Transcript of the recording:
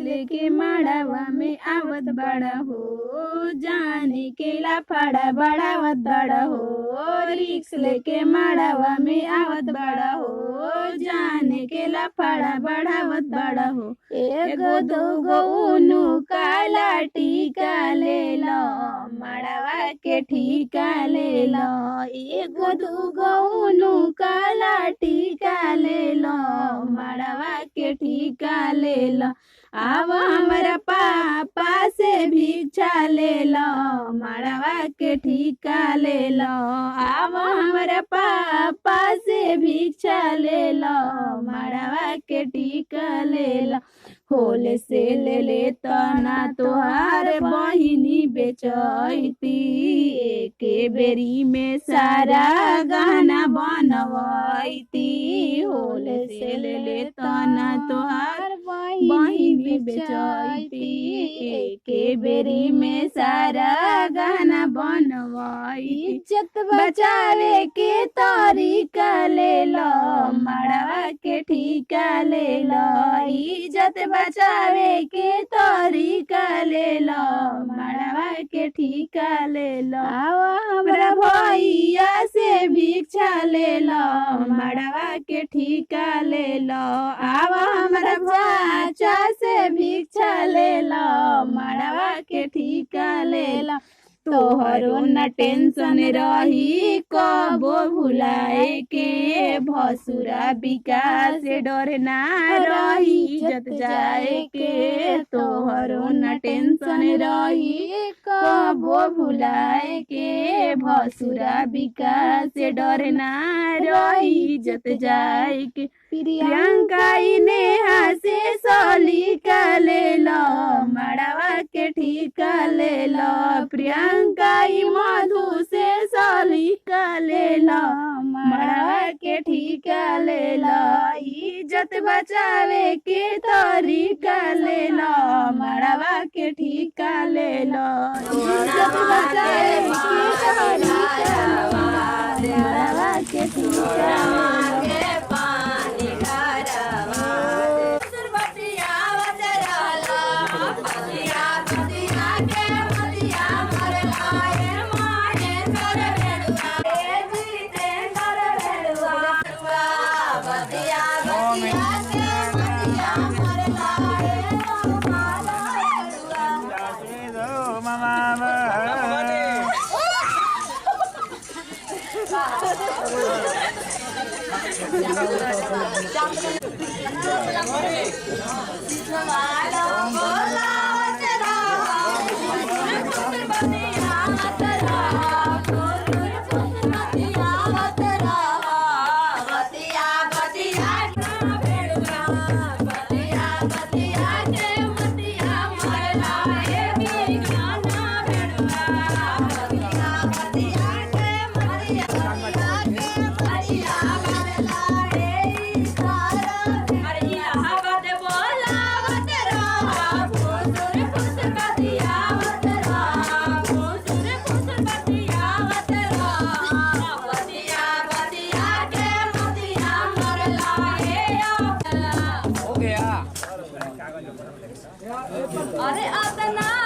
लेके माड़ावा में आवत बड़ा हो, जाने के लाफाड़ा बढ़ावत बड़ा हो। रिक्स लेके माड़ावा में आवत बड़ा हो, जाने के लाफाड़ा बढ़ावत बड़ा हो। एगो दूगो उनु काला टीका ले लो, माड़ावा के ठीका ले लो। एगो दूगो उनु काला टीका ले लो, माड़ावा के ठीका ले लो। आव हमारा पापा से भिक्षा ले लो, माड़ावा के ठीका ले लो। आव हमारा पापा से भिक्षा ले लो, माड़ावा के ठीका ले लो। होले से ले ले तना तोहार बहिनी बेचैती, एके बेरी में सारा गहना बनवैती। होले से ले ले तना तोहार बहिनी बेचैती, एके बेरी में सारा गहना बनवैती। इज्जत बचावे के तरीका ले लो, माड़ावा के ठीका ले लो। इज्जत बचावे के तरीका ले लो, माड़ावा के ठीका ले लो। आवा हमरा भैया से भिक्षा ले लो, माड़ावा के ठीका ले लो। आवा हमरा चाचा से भिक्षा ले लो, माड़ावा के ठीका ले लो। तोहरो न टेंशन रही कबो भुलाए के, भसुरा विकास से डर ना रही इज्जत जाए के। तोहरो न टेंशन रही कबो भुलाए के, भसुरा विकास से डर ना रही इज्जत जाए के। प्रियंका नेहा से सलीका ले लो, माड़ावा के ठीका ले लो। प्रियंका मधु से सलीका ले लो, माड़ावा के ठीका ले लो। इज्जत बचावे के तरीका ले लो, माड़ावा के ठीका ले लो। इज्जत बचावे के तरीका ले लो, माड़ावा के ठीका ले लो। अरे आता ना